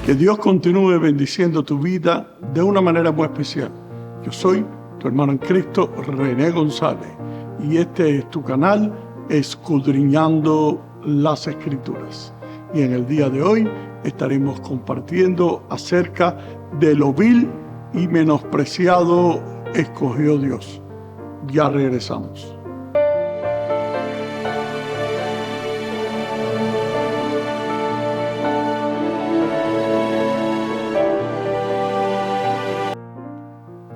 Que Dios continúe bendiciendo tu vida de una manera muy especial. Yo soy tu hermano en Cristo, René González, y este es tu canal, Escudriñando las Escrituras. Y en el día de hoy estaremos compartiendo acerca de lo vil y menospreciado escogió Dios. Ya regresamos.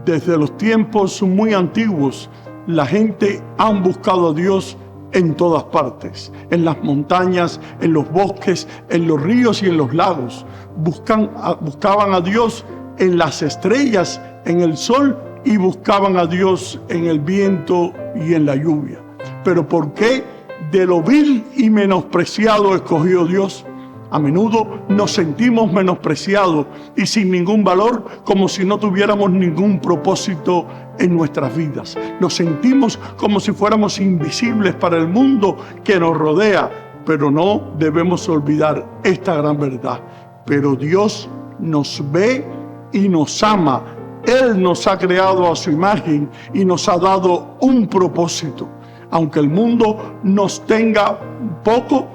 Desde los tiempos muy antiguos, la gente ha buscado a Dios en todas partes, en las montañas, en los bosques, en los ríos y en los lagos. Buscaban a Dios en las estrellas, en el sol, y buscaban a Dios en el viento y en la lluvia. Pero ¿por qué de lo vil y menospreciado escogió Dios? A menudo nos sentimos menospreciados y sin ningún valor, como si no tuviéramos ningún propósito en nuestras vidas. Nos sentimos como si fuéramos invisibles para el mundo que nos rodea, pero no debemos olvidar esta gran verdad. Pero Dios nos ve y nos ama. Él nos ha creado a su imagen y nos ha dado un propósito. Aunque el mundo nos tenga poco,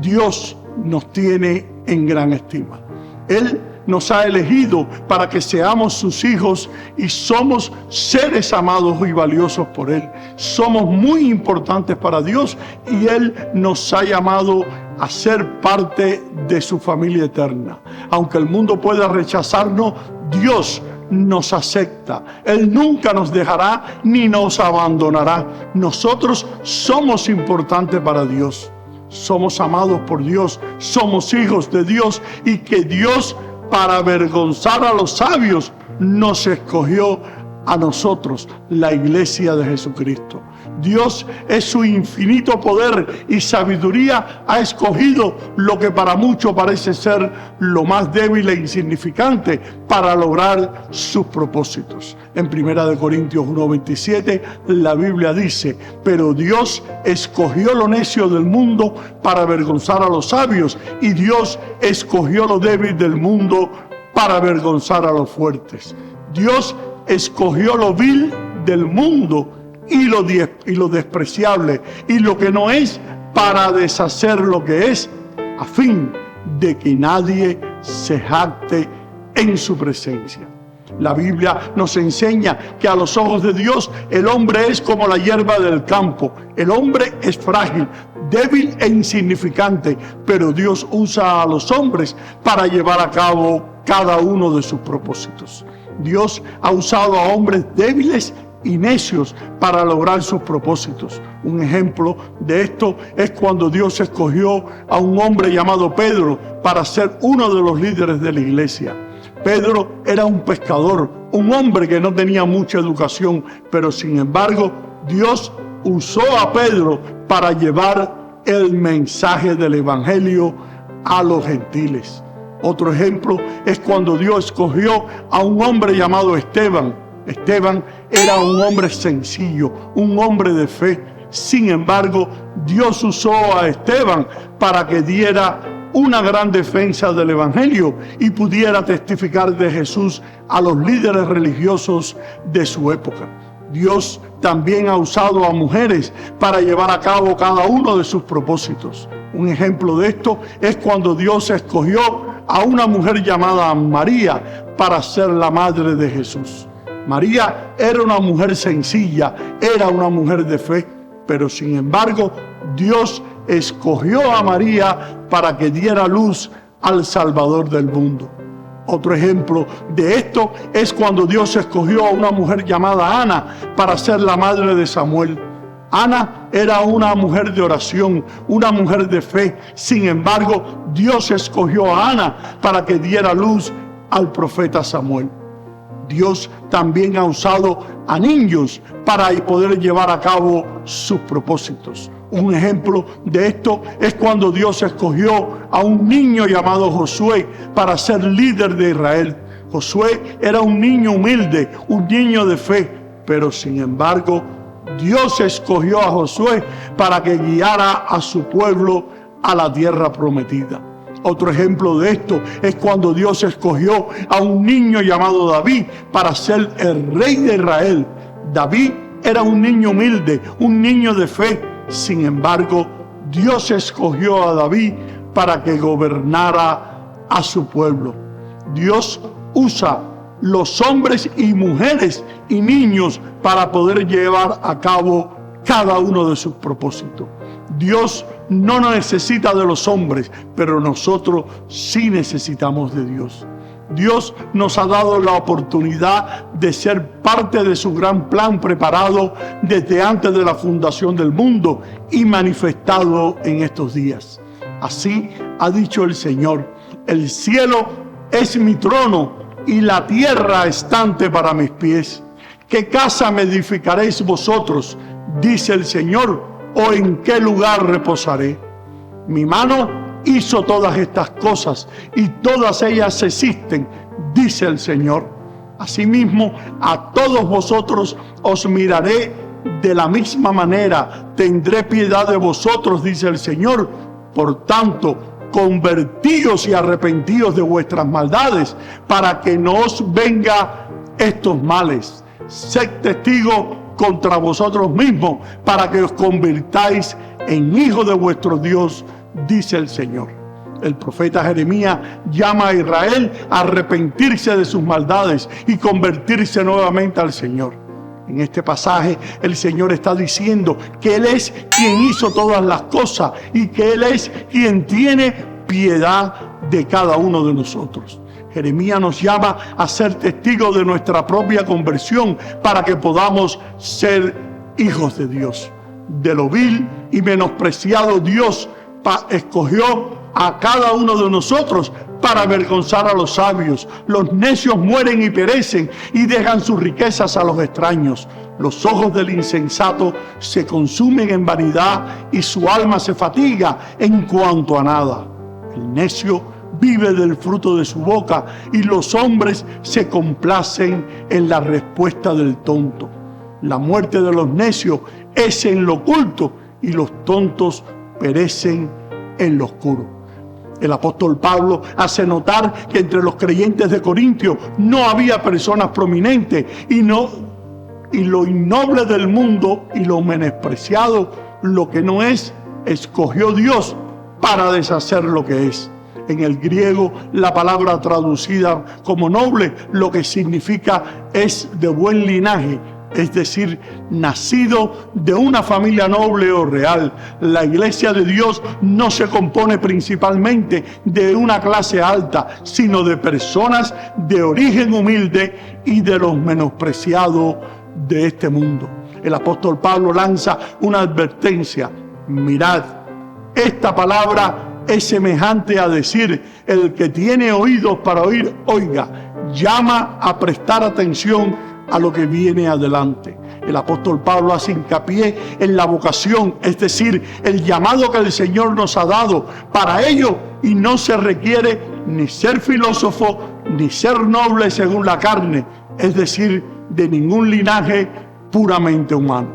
Dios nos tiene en gran estima. Él nos ha elegido para que seamos sus hijos y somos seres amados y valiosos por Él. Somos muy importantes para Dios y Él nos ha llamado a ser parte de su familia eterna. Aunque el mundo pueda rechazarnos, Dios nos acepta. Él nunca nos dejará ni nos abandonará. Nosotros somos importantes para Dios. Somos amados por Dios, somos hijos de Dios, y que Dios, para avergonzar a los sabios, nos escogió a nosotros, la iglesia de Jesucristo. Dios, es su infinito poder y sabiduría, ha escogido lo que para muchos parece ser lo más débil e insignificante para lograr sus propósitos. En 1 Corintios 1:27 la Biblia dice: pero Dios escogió lo necio del mundo para avergonzar a los sabios, y Dios escogió lo débil del mundo para avergonzar a los fuertes. Dios escogió lo vil del mundo y lo despreciable y lo que no es, para deshacer lo que es, a fin de que nadie se jacte en su presencia. La Biblia nos enseña que a los ojos de Dios el hombre es como la hierba del campo. El hombre es frágil, débil e insignificante, pero Dios usa a los hombres para llevar a cabo cada uno de sus propósitos. Dios ha usado a hombres débiles y necios para lograr sus propósitos. Un ejemplo de esto es cuando Dios escogió a un hombre llamado Pedro para ser uno de los líderes de la iglesia. Pedro era un pescador, un hombre que no tenía mucha educación, pero sin embargo Dios usó a Pedro para llevar el mensaje del evangelio a los gentiles. Otro ejemplo es cuando Dios escogió a un hombre llamado Esteban. Esteban era un hombre sencillo, un hombre de fe. Sin embargo, Dios usó a Esteban para que diera una gran defensa del evangelio y pudiera testificar de Jesús a los líderes religiosos de su época. Dios también ha usado a mujeres para llevar a cabo cada uno de sus propósitos. Un ejemplo de esto es cuando Dios escogió a una mujer llamada María para ser la madre de Jesús. María era una mujer sencilla, era una mujer de fe, pero sin embargo Dios escogió a María para que diera luz al Salvador del mundo. Otro ejemplo de esto es cuando Dios escogió a una mujer llamada Ana para ser la madre de Samuel. Ana era una mujer de oración, una mujer de fe. Sin embargo, Dios escogió a Ana para que diera luz al profeta Samuel. Dios también ha usado a niños para poder llevar a cabo sus propósitos. Un ejemplo de esto es cuando Dios escogió a un niño llamado Josué para ser líder de Israel. Josué era un niño humilde, un niño de fe, pero sin embargo, Dios escogió a Josué para que guiara a su pueblo a la tierra prometida. Otro ejemplo de esto es cuando Dios escogió a un niño llamado David para ser el rey de Israel. David era un niño humilde, un niño de fe. Sin embargo, Dios escogió a David para que gobernara a su pueblo. Dios usa los hombres y mujeres y niños para poder llevar a cabo cada uno de sus propósitos. Dios no necesita de los hombres, pero nosotros sí necesitamos de Dios. Dios nos ha dado la oportunidad de ser parte de su gran plan preparado desde antes de la fundación del mundo y manifestado en estos días. Así ha dicho el Señor: el cielo es mi trono y la tierra estante para mis pies. ¿Qué casa me edificaréis vosotros? Dice el Señor. ¿O en qué lugar reposaré? Mi mano hizo todas estas cosas y todas ellas existen, dice el Señor. Asimismo, a todos vosotros os miraré de la misma manera, tendré piedad de vosotros, dice el Señor. Por tanto, convertíos y arrepentíos de vuestras maldades, para que no os venga estos males. Sed testigos contra vosotros mismos, para que os convirtáis en hijos de vuestro Dios, dice el Señor. El profeta Jeremías llama a Israel a arrepentirse de sus maldades y convertirse nuevamente al Señor. En este pasaje el Señor está diciendo que Él es quien hizo todas las cosas y que Él es quien tiene piedad de cada uno de nosotros. Jeremías nos llama a ser testigos de nuestra propia conversión para que podamos ser hijos de Dios. De lo vil y menospreciado Dios escogió a cada uno de nosotros para avergonzar a los sabios. Los necios mueren y perecen y dejan sus riquezas a los extraños. Los ojos del insensato se consumen en vanidad y su alma se fatiga en cuanto a nada. El necio vive del fruto de su boca y los hombres se complacen en la respuesta del tonto. La muerte de los necios es en lo oculto y los tontos perecen en lo oscuro. El apóstol Pablo hace notar que entre los creyentes de Corintio no había personas prominentes y lo innoble del mundo y lo menospreciado, lo que no es, escogió Dios para deshacer lo que es. En el griego, la palabra traducida como noble, lo que significa es de buen linaje, es decir, nacido de una familia noble o real. La iglesia de Dios no se compone principalmente de una clase alta, sino de personas de origen humilde y de los menospreciados de este mundo. El apóstol Pablo lanza una advertencia: mirad, esta palabra es semejante a decir: el que tiene oídos para oír, oiga. Llama a prestar atención a lo que viene adelante. El apóstol Pablo hace hincapié en la vocación, es decir, el llamado que el Señor nos ha dado para ello, y no se requiere ni ser filósofo ni ser noble según la carne, es decir, de ningún linaje puramente humano.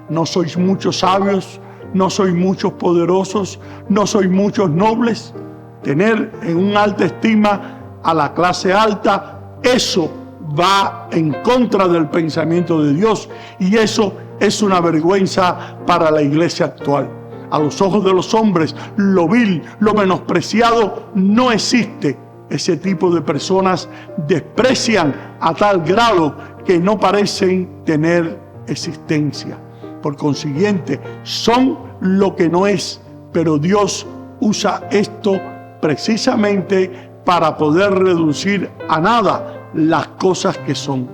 No sois muchos sabios, no sois muchos poderosos, no sois muchos nobles. Tener en una alta estima a la clase alta, eso va en contra del pensamiento de Dios, y eso es una vergüenza para la iglesia actual. A los ojos de los hombres, lo vil, lo menospreciado no existe. Ese tipo de personas desprecian a tal grado que no parecen tener existencia. Por consiguiente, son lo que no es, pero Dios usa esto precisamente para poder reducir a nada las cosas que son.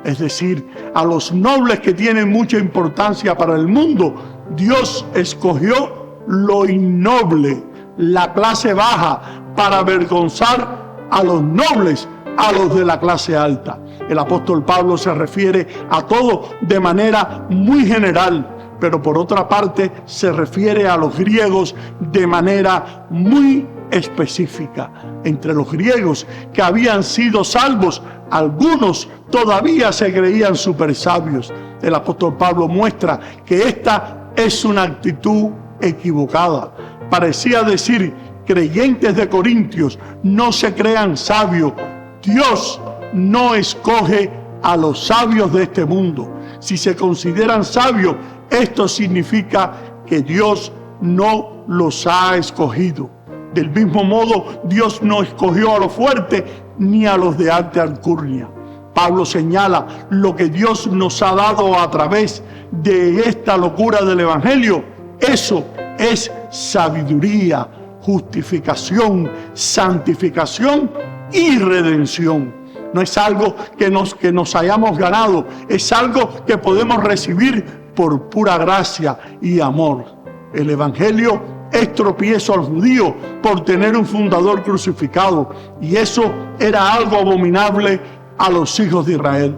Es decir, a los nobles que tienen mucha importancia para el mundo, Dios escogió lo innoble, la clase baja, para avergonzar a los nobles, a los de la clase alta. El apóstol Pablo se refiere a todo de manera muy general, pero por otra parte se refiere a los griegos de manera muy específica. Entre los griegos que habían sido salvos, algunos todavía se creían super sabios. El apóstol Pablo muestra que esta es una actitud equivocada. Parecía decir creyentes de Corintios, no se crean sabios. Dios no escoge a los sabios de este mundo. Si se consideran sabios, esto significa que Dios no los ha escogido. Del mismo modo, Dios no escogió a los fuertes ni a los de alta alcurnia. Pablo señala lo que Dios nos ha dado a través de esta locura del Evangelio. Eso es sabiduría, justificación, santificación y redención. No es algo que nos hayamos ganado, es algo que podemos recibir por pura gracia y amor. El Evangelio es tropiezo al judío por tener un fundador crucificado, y eso era algo abominable a los hijos de Israel.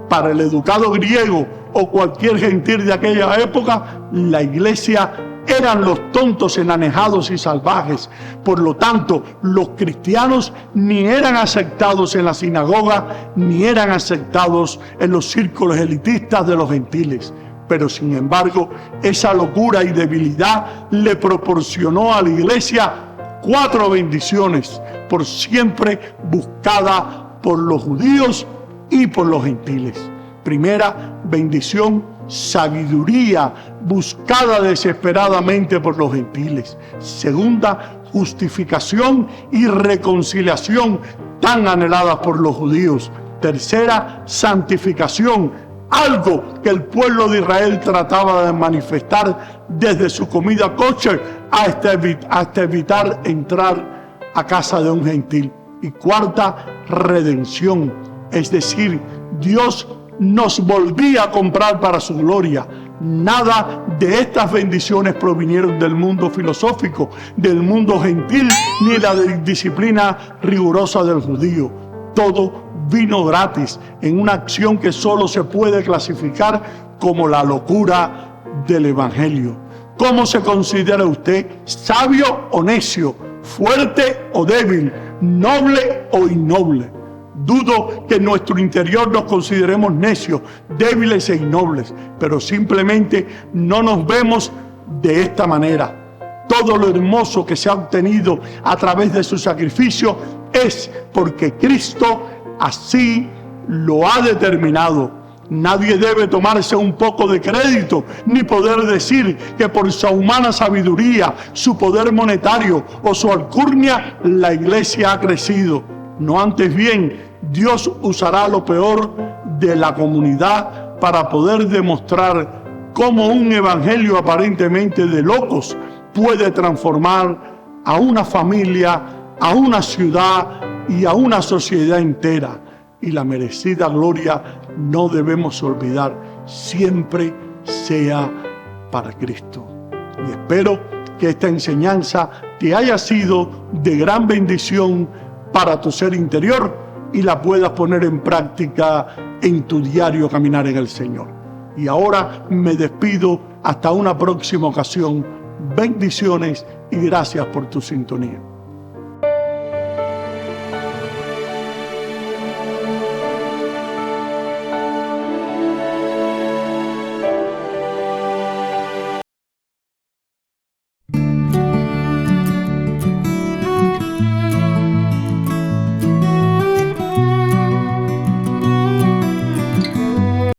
Para el educado griego o cualquier gentil de aquella época, la iglesia eran los tontos, enanejados y salvajes. Por lo tanto, los cristianos ni eran aceptados en la sinagoga, ni eran aceptados en los círculos elitistas de los gentiles. Pero sin embargo, esa locura y debilidad le proporcionó a la iglesia 4 bendiciones, por siempre buscada por los judíos y por los gentiles. Primera bendición: sabiduría, buscada desesperadamente por los gentiles. Segunda, justificación y reconciliación, tan anheladas por los judíos. Tercera, santificación, algo que el pueblo de Israel trataba de manifestar desde su comida kosher hasta evitar entrar a casa de un gentil. Y cuarta, redención, es decir, Dios nos volvía a comprar para su gloria. Nada de estas bendiciones provinieron del mundo filosófico, del mundo gentil, ni la disciplina rigurosa del judío. Todo vino gratis en una acción que solo se puede clasificar como la locura del Evangelio. ¿Cómo se considera usted? ¿Sabio o necio? ¿Fuerte o débil? ¿Noble o innoble? Dudo que en nuestro interior nos consideremos necios, débiles e innobles, pero simplemente no nos vemos de esta manera. Todo lo hermoso que se ha obtenido a través de su sacrificio es porque Cristo así lo ha determinado. Nadie debe tomarse un poco de crédito, ni poder decir que por su humana sabiduría, su poder monetario o su alcurnia, la iglesia ha crecido. No, antes bien, Dios usará lo peor de la comunidad para poder demostrar cómo un evangelio aparentemente de locos puede transformar a una familia, a una ciudad y a una sociedad entera. Y la merecida gloria, no debemos olvidar, siempre sea para Cristo. Y espero que esta enseñanza te haya sido de gran bendición para tu ser interior y la puedas poner en práctica en tu diario caminar en el Señor. Y ahora me despido hasta una próxima ocasión. Bendiciones y gracias por tu sintonía.